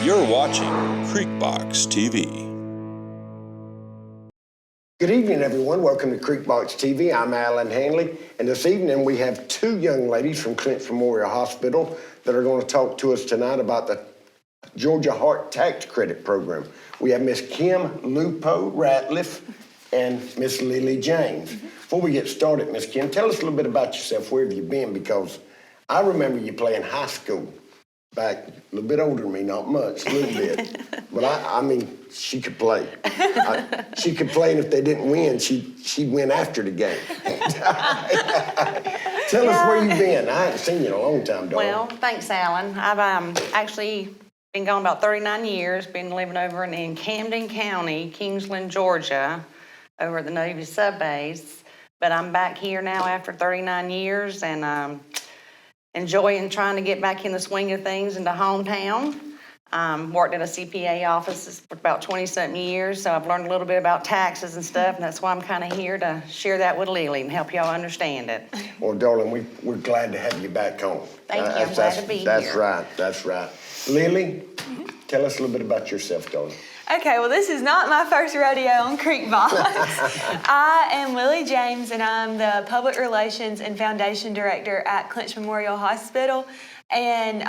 You're watching Creekbox TV. Good evening, everyone. Welcome to Creekbox TV. I'm Alan Hanley, and this evening we have two young ladies from Clinch Memorial Hospital that are going to talk to us tonight about the Georgia Heart Tax Credit Program. We have Miss Kim Lupo Ratliff and Miss Lily James. Before we get started, Miss Kim, tell us a little bit about yourself. Where have you been? Because I remember you playing high school back, a little bit older than me, not much, a little bit. But I mean, she could play. She could play, and if they didn't win, she'd win after the game. Tell us where you've been. I haven't seen you in a long time, darling. Well, thanks, Alan. I've actually been gone about 39 years, been living over in Camden County, Kingsland, Georgia, over at the Navy sub base. But I'm back here now after 39 years and enjoying trying to get back in the swing of things in the hometown. Worked at a CPA office for about 20-something years, so I've learned a little bit about taxes and stuff, and that's why I'm kind of here to share that with Lily and help y'all understand it. Well, darling, we're glad to have you back home. Thank you. I'm glad to be here. That's right. Lily, tell us a little bit about yourself, darling. Okay, well, this is not my first rodeo on Creekbox. I am Lily James, and I'm the Public Relations and Foundation Director at Clinch Memorial Hospital. And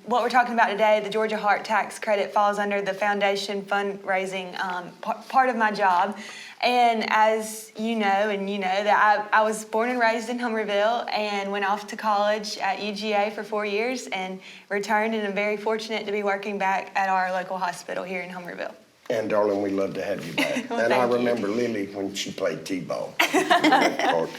what we're talking about today, the Georgia Heart Tax Credit, falls under the foundation fundraising part of my job. And as you know, that I was born and raised in Hummerville and went off to college at UGA for 4 years and returned, and I'm very fortunate to be working back at our local hospital here in Hummerville. And darling, we love to have you back. Well, and I thank you. remember Lily when she played t-ball. She's a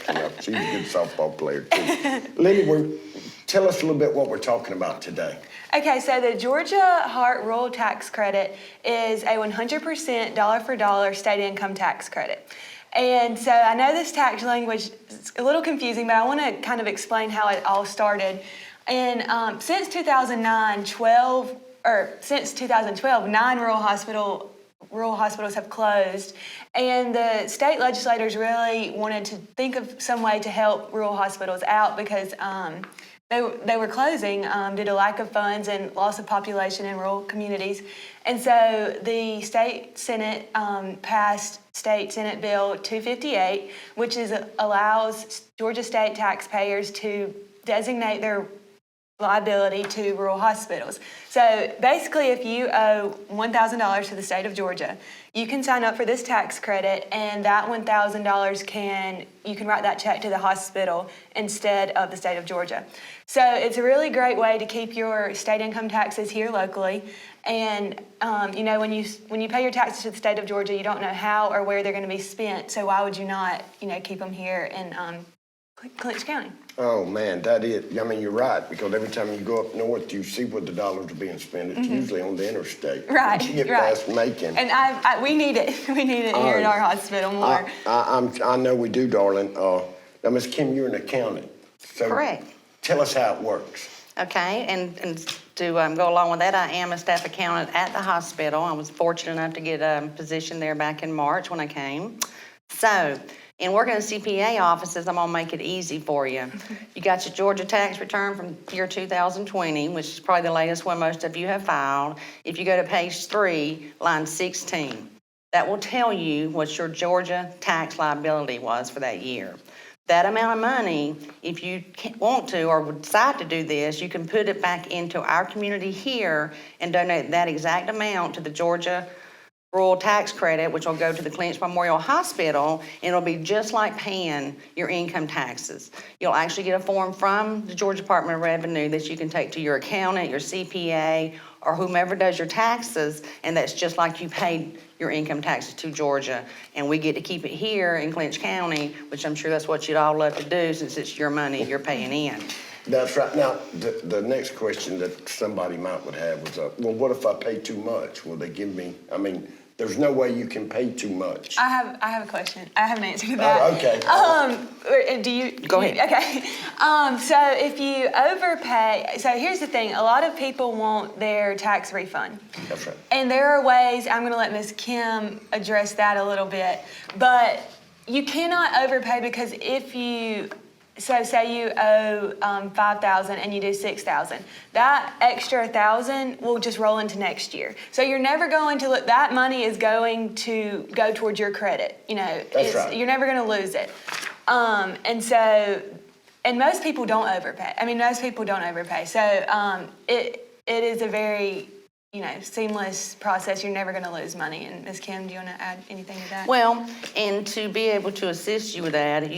good softball player too. Lily, tell us a little bit what we're talking about today. Okay, so the Georgia Heart Rural Tax Credit is a 100% dollar-for-dollar state income tax credit. And so I know this tax language is a little confusing, but I want to kind of explain how it all started. And since 2012, 9 rural hospitals have closed, and the state legislators really wanted to think of some way to help rural hospitals out because they were closing due to lack of funds and loss of population in rural communities. And so the state Senate passed State Senate Bill 258, which allows Georgia state taxpayers to designate their liability to rural hospitals. So basically, if you owe $1,000 to the state of Georgia, you can sign up for this tax credit, and that $1,000 you can write that check to the hospital instead of the state of Georgia. So it's a really great way to keep your state income taxes here locally. And when you pay your taxes to the state of Georgia, you don't know how or where they're going to be spent. So why would you not keep them here in Clinch County? Oh man, that is. I mean, you're right, because every time you go up north, you see where the dollars are being spent. It's usually on the interstate. Right. You get past Macon. And we need it. We need it here at our hospital more. I know we do, darling. Now, Ms. Kim, you're an accountant. So Correct. Tell us how it works. Okay, and to go along with that, I am a staff accountant at the hospital. I was fortunate enough to get a position there back in March when I came. So, in working in CPA offices, I'm going to make it easy for you. You got your Georgia tax return from year 2020, which is probably the latest one most of you have filed. If you go to page 3, line 16, that will tell you what your Georgia tax liability was for that year. That amount of money, if you want to or decide to do this, you can put it back into our community here and donate that exact amount to the Georgia Rural Tax Credit, which will go to the Clinch Memorial Hospital, and it'll be just like paying your income taxes. You'll actually get a form from the Georgia Department of Revenue that you can take to your accountant, your CPA, or whomever does your taxes, and that's just like you paid your income taxes to Georgia. And we get to keep it here in Clinch County, which I'm sure that's what you'd all love to do since it's your money you're paying in. That's right. Now, the next question that somebody would have was, well, what if I pay too much? Will they give me, there's no way you can pay too much. I have a question. I have an answer to that. Okay. Do you? Go ahead. Okay. So if you overpay, so here's the thing. A lot of people want their tax refund. That's right. And there are ways, I'm going to let Ms. Kim address that a little bit, but you cannot overpay because if you So say you owe $5,000 and you do $6,000. That extra $1,000 will just roll into next year. So you're never going to look. That money is going to go towards your credit. That's right. You're never going to lose it. And most people don't overpay. Most people don't overpay. So it is a very seamless process. You're never going to lose money. And Ms. Kim, do you want to add anything to that? Well, and to be able to assist you with that,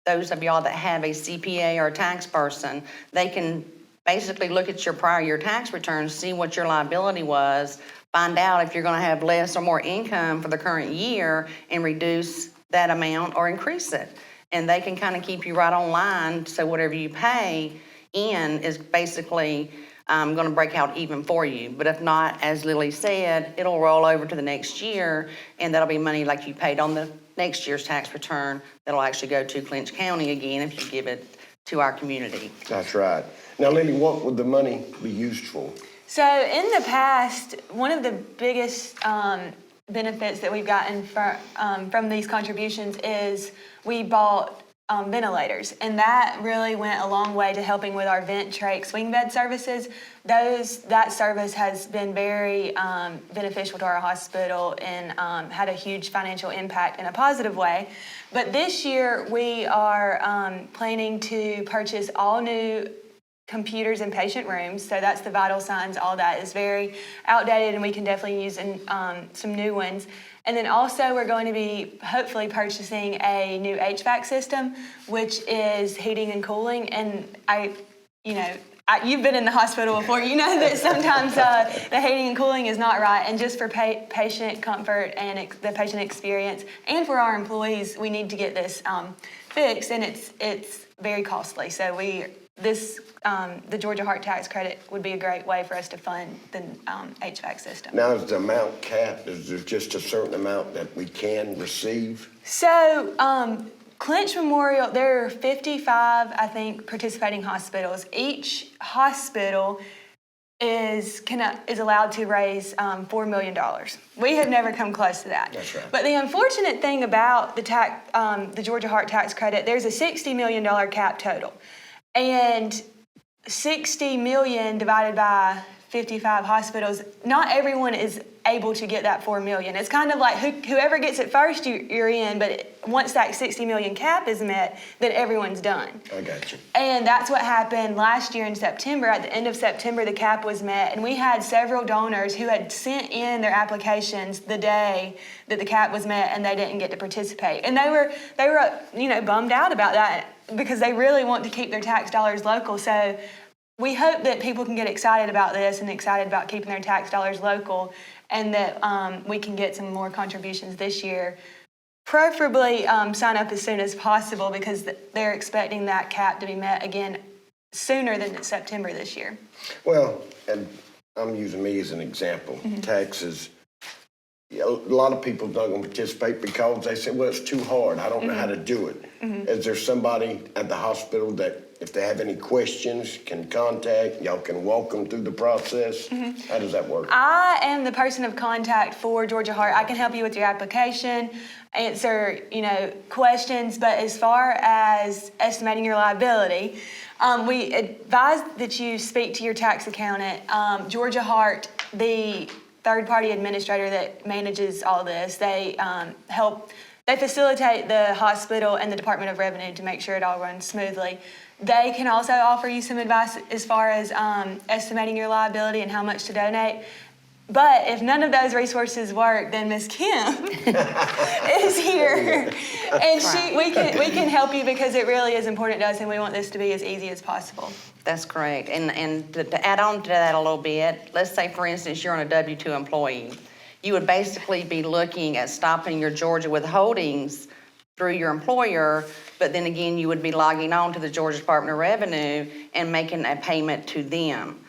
those of y'all that have a CPA or a tax person, they can basically look at your prior year tax returns, see what your liability was, find out if you're going to have less or more income for the current year, and reduce that amount or increase it. And they can kind of keep you right on line, so whatever you pay in is basically going to break out even for you. But if not, as Lily said, it'll roll over to the next year, and that'll be money like you paid on the next year's tax return that'll actually go to Clinch County again if you give it to our community. That's right. Now, Lily, what would the money be used for? So in the past, one of the biggest benefits that we've gotten from these contributions is we bought ventilators, and that really went a long way to helping with our vent trach swing bed services. That service has been very beneficial to our hospital and had a huge financial impact in a positive way. But this year we are planning to purchase all new computers in patient rooms. So that's the vital signs. All that is very outdated, and we can definitely use some new ones. And then also we're going to be hopefully purchasing a new HVAC system, which is heating and cooling. And you've been in the hospital before. You know that sometimes the heating and cooling is not right. And just for patient comfort and the patient experience, and for our employees, we need to get this fixed. And it's very costly. So the Georgia Heart Tax Credit would be a great way for us to fund the HVAC system. Now, is the amount capped? Is there just a certain amount that we can receive? So Clinch Memorial, there are 55, I think, participating hospitals. Each hospital is allowed to raise $4 million. We have never come close to that. That's right. But the unfortunate thing about the Georgia Heart Tax Credit, there's a $60 million cap total. And 60 million divided by 55 hospitals, not everyone is able to get that 4 million. It's kind of like whoever gets it first, you're in, but once that 60 million cap is met, then everyone's done. I got you. And that's what happened last year in September. At the end of September, the cap was met, and we had several donors who had sent in their applications the day that the cap was met, and they didn't get to participate. And they were bummed out about that, because they really want to keep their tax dollars local. So we hope that people can get excited about this and excited about keeping their tax dollars local, and that we can get some more contributions this year. Preferably sign up as soon as possible, because they're expecting that cap to be met again sooner than September this year. Well, and I'm using me as an example. Mm-hmm. Taxes. A lot of people don't going to participate because they say, well, it's too hard. I don't know how to do it. Mm-hmm. Is there somebody at the hospital that, if they have any questions, can contact? Y'all can walk them through the process? Mm-hmm. How does that work? I am the person of contact for Georgia Heart. I can help you with your application, answer, questions. But as far as estimating your liability, we advise that you speak to your tax accountant. Georgia Heart, the third-party administrator that manages all this, they facilitate the hospital and the Department of Revenue to make sure it all runs smoothly. They can also offer you some advice as far as estimating your liability and how much to donate. But if none of those resources work, then Ms. Kim is here, and we can help you, because it really is important to us, and we want this to be as easy as possible. That's correct. And to add on to that a little bit, let's say, for instance, you're on a W-2 employee. You would basically be looking at stopping your Georgia withholdings through your employer, but then again, you would be logging on to the Georgia Department of Revenue and making a payment to them.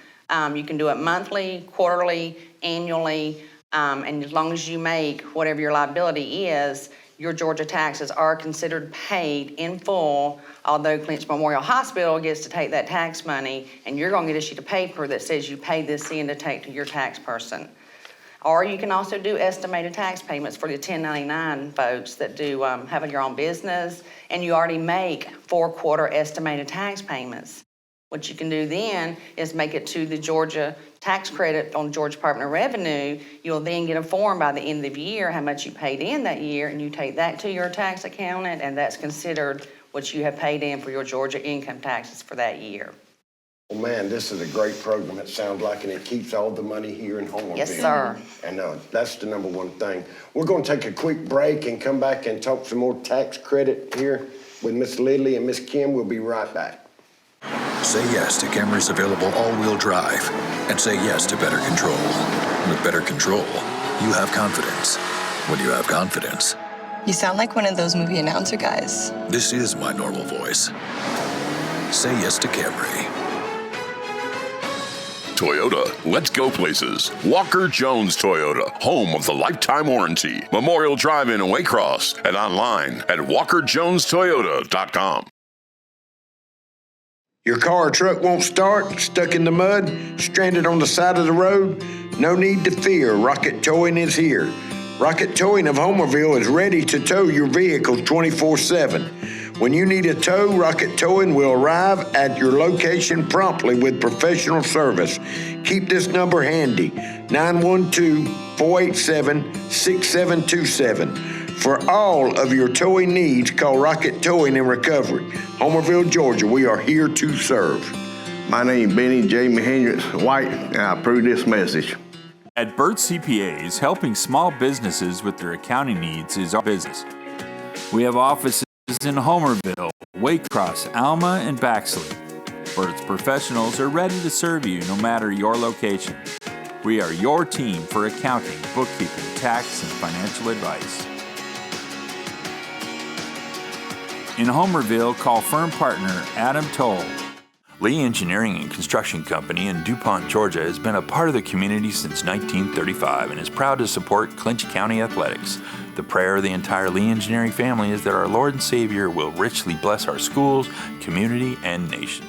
You can do it monthly, quarterly, annually, and as long as you make whatever your liability is, your Georgia taxes are considered paid in full, although Clinch Memorial Hospital gets to take that tax money, and you're going to get a sheet of paper that says you paid this in to take to your tax person. Or you can also do estimated tax payments for the 1099 folks that do having your own business, and you already make 4-quarter estimated tax payments. What you can do then is make it to the Georgia tax credit on Georgia Department of Revenue. You'll then get a form by the end of the year how much you paid in that year, and you take that to your tax accountant, and that's considered what you have paid in for your Georgia income taxes for that year. Well, man, this is a great program, it sounds like, and it keeps all the money here in Homerville. Yes, sir. And that's the number one thing. We're going to take a quick break and come back and talk some more tax credit here with Miss Lily and Miss Kim. We'll be right back. Say yes to Camry's available all-wheel drive, and say yes to better control. With better control, you have confidence. When you have confidence, You sound like one of those movie announcer guys. this is my normal voice. Say yes to Camry. Toyota, let's go places. Walker Jones Toyota, home of the lifetime warranty. Memorial Drive in Waycross and online at walkerjonestoyota.com. Your car or truck won't start, stuck in the mud, stranded on the side of the road? No need to fear, Rocket Towing is here. Rocket Towing of Homerville is ready to tow your vehicle 24/7. When you need a tow, Rocket Towing will arrive at your location promptly with professional service. Keep this number handy, 912-487-6727. For all of your towing needs, call Rocket Towing and Recovery. Homerville, Georgia, we are here to serve. My name is Benny Jamie Hendricks White, and I approve this message. At Burt CPAs, helping small businesses with their accounting needs is our business. We have offices in Homerville, Waycross, Alma, and Baxley. Burt's professionals are ready to serve you no matter your location. We are your team for accounting, bookkeeping, tax, and financial advice. In Homerville, call firm partner Adam Toll. Lee Engineering and Construction Company in DuPont, Georgia has been a part of the community since 1935 and is proud to support Clinch County athletics. The prayer of the entire Lee Engineering family is that our Lord and Savior will richly bless our schools, community, and nation.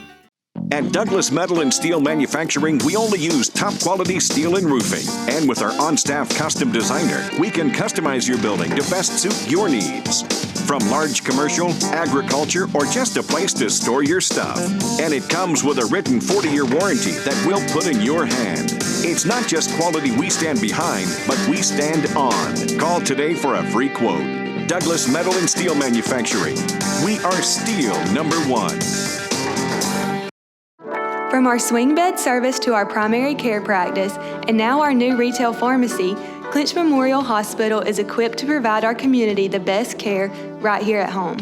At Douglas Metal and Steel Manufacturing, we only use top-quality steel and roofing. And with our on-staff custom designer, we can customize your building to best suit your needs. From large commercial, agriculture, or just a place to store your stuff. And it comes with a written 40-year warranty that we'll put in your hand. It's not just quality we stand behind, but we stand on. Call today for a free quote. Douglas Metal and Steel Manufacturing. We are steel #1. From our swing bed service to our primary care practice, and now our new retail pharmacy, Clinch Memorial Hospital is equipped to provide our community the best care right here at home.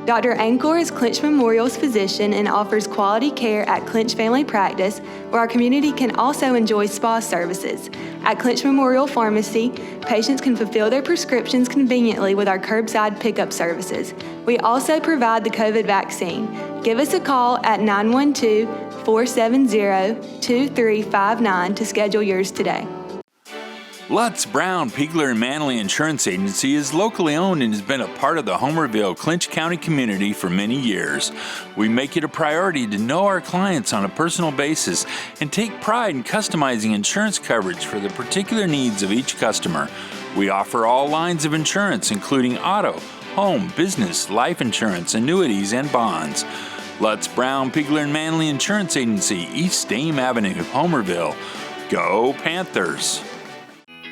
Dr. Ankor is Clinch Memorial's physician and offers quality care at Clinch Family Practice, where our community can also enjoy spa services. At Clinch Memorial Pharmacy, patients can fulfill their prescriptions conveniently with our curbside pickup services. We also provide the COVID vaccine. Give us a call at 912-470-2359 to schedule yours today. LUTZ, Brown, Peagler, and Manley Insurance Agency is locally owned and has been a part of the Homerville, Clinch County community for many years. We make it a priority to know our clients on a personal basis and take pride in customizing insurance coverage for the particular needs of each customer. We offer all lines of insurance, including auto, home, business, life insurance, annuities, and bonds. LUTZ, Brown, Peagler, and Manley Insurance Agency, East Dame Avenue, Homerville. Go Panthers!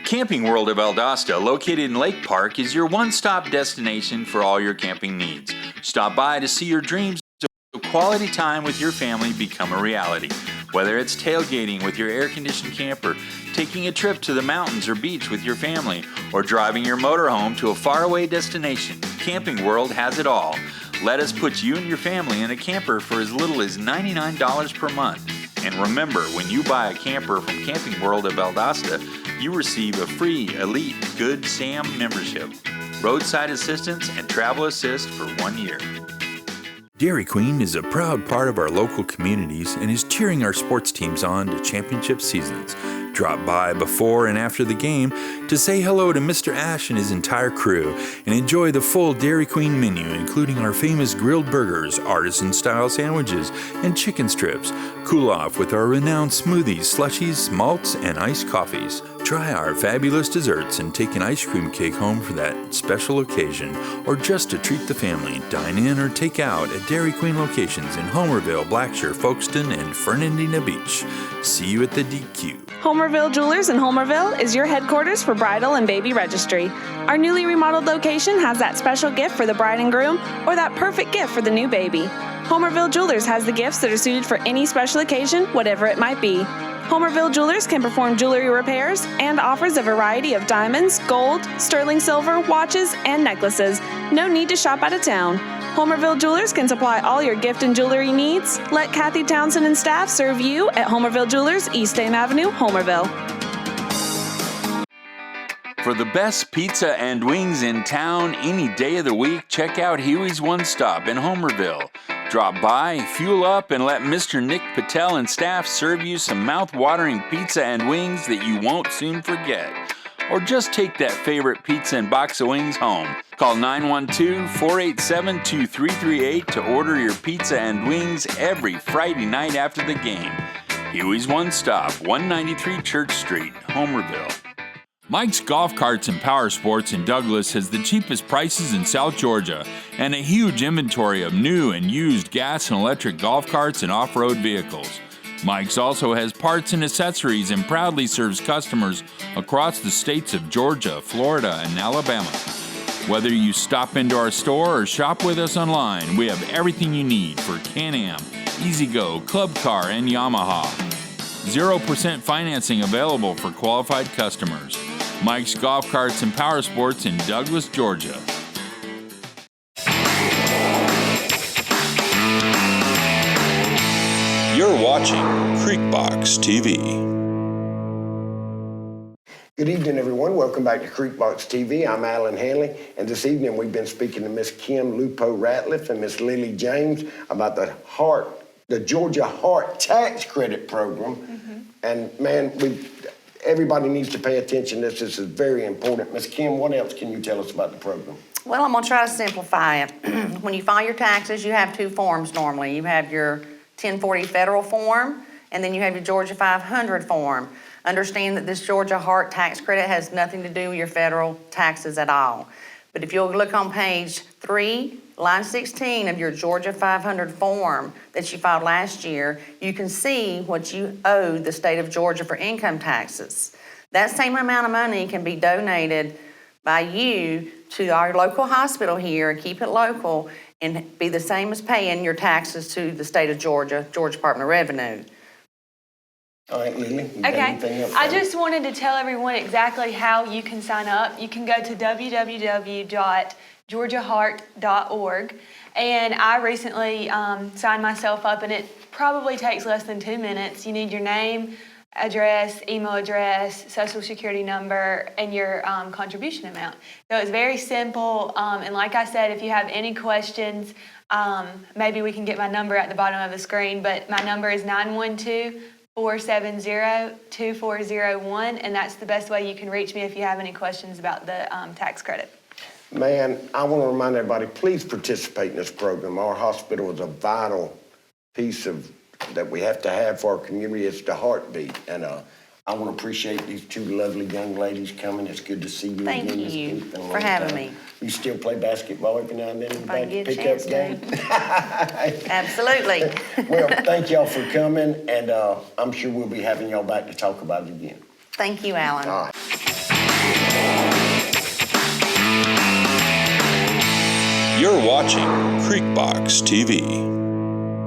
Camping World of Valdosta, located in Lake Park, is your one-stop destination for all your camping needs. Stop by to see your dreams of quality time with your family become a reality. Whether it's tailgating with your air-conditioned camper, taking a trip to the mountains or beach with your family, or driving your motorhome to a faraway destination, Camping World has it all. Let us put you and your family in a camper for as little as $99 per month. And remember, when you buy a camper from Camping World of Valdosta, you receive a free Elite Good Sam membership, roadside assistance, and travel assist for 1 year. Dairy Queen is a proud part of our local communities and is cheering our sports teams on to championship seasons. Drop by before and after the game to say hello to Mr. Ash and his entire crew and enjoy the full Dairy Queen menu, including our famous grilled burgers, artisan-style sandwiches, and chicken strips. Cool off with our renowned smoothies, slushies, malts, and iced coffees. Try our fabulous desserts and take an ice cream cake home for that special occasion, or just to treat the family. Dine in or take out at Dairy Queen locations in Homerville, Blackshear, Folkestone, and Fernandina Beach. See you at the DQ. Homerville Jewelers in Homerville is your headquarters for bridal and baby registry. Our newly remodeled location has that special gift for the bride and groom or that perfect gift for the new baby. Homerville Jewelers has the gifts that are suited for any special occasion, whatever it might be. Homerville Jewelers can perform jewelry repairs and offers a variety of diamonds, gold, sterling silver, watches, and necklaces. No need to shop out of town. Homerville Jewelers can supply all your gift and jewelry needs. Let Kathy Townsend and staff serve you at Homerville Jewelers, East Dame Avenue, Homerville. For the best pizza and wings in town any day of the week, check out Huey's One Stop in Homerville. Drop by, fuel up, and let Mr. Nick Patel and staff serve you some mouth-watering pizza and wings that you won't soon forget. Or just take that favorite pizza and box of wings home. Call 912-487-2338 to order your pizza and wings every Friday night after the game. Huey's One Stop, 193 Church Street, Homerville. Mike's Golf Carts and Powersports in Douglas has the cheapest prices in South Georgia and a huge inventory of new and used gas and electric golf carts and off-road vehicles. Mike's also has parts and accessories and proudly serves customers across the states of Georgia, Florida, and Alabama. Whether you stop into our store or shop with us online, we have everything you need for Can-Am, EZGO, Club Car, and Yamaha. 0% financing available for qualified customers. Mike's Golf Carts and Powersports in Douglas, Georgia. You're watching Creekbox TV. Good evening, everyone. Welcome back to Creekbox TV. I'm Alan Hanley, and this evening we've been speaking to Miss Kim Lupo Ratliff and Miss Lily James about the Georgia Heart Tax Credit Program. And man, everybody needs to pay attention to this. This is very important. Miss Kim, what else can you tell us about the program? Well, I'm gonna try to simplify it. When you file your taxes, you have two forms normally. You have your 1040 federal form, and then you have your Georgia 500 form. Understand that this Georgia Heart Tax Credit has nothing to do with your federal taxes at all. But if you'll look on page 3, line 16 of your Georgia 500 form that you filed last year, you can see what you owe the state of Georgia for income taxes. That same amount of money can be donated by you to our local hospital here, and keep it local, and be the same as paying your taxes to the state of Georgia, Georgia Department of Revenue. All right, Lily. Okay. I just wanted to tell everyone exactly how you can sign up. You can go to www.georgiaheart.org, and I recently signed myself up, and it probably takes less than 2 minutes. You need your name, address, email address, social security number, and your contribution amount. So it's very simple, and like I said, if you have any questions, maybe we can get my number at the bottom of the screen, but my number is 912-470-2401, and that's the best way you can reach me if you have any questions about the tax credit. Man, I want to remind everybody, please participate in this program. Our hospital is a vital piece that we have to have for our community. It's the heartbeat. And I want to appreciate these two lovely young ladies coming. It's good to see you again. Thank you for having me. You still play basketball every now and then? If I get a pick up chance game? Absolutely. Well, thank y'all for coming, and I'm sure we'll be having y'all back to talk about it again. Thank you, Alan. All right. You're watching Creekbox TV.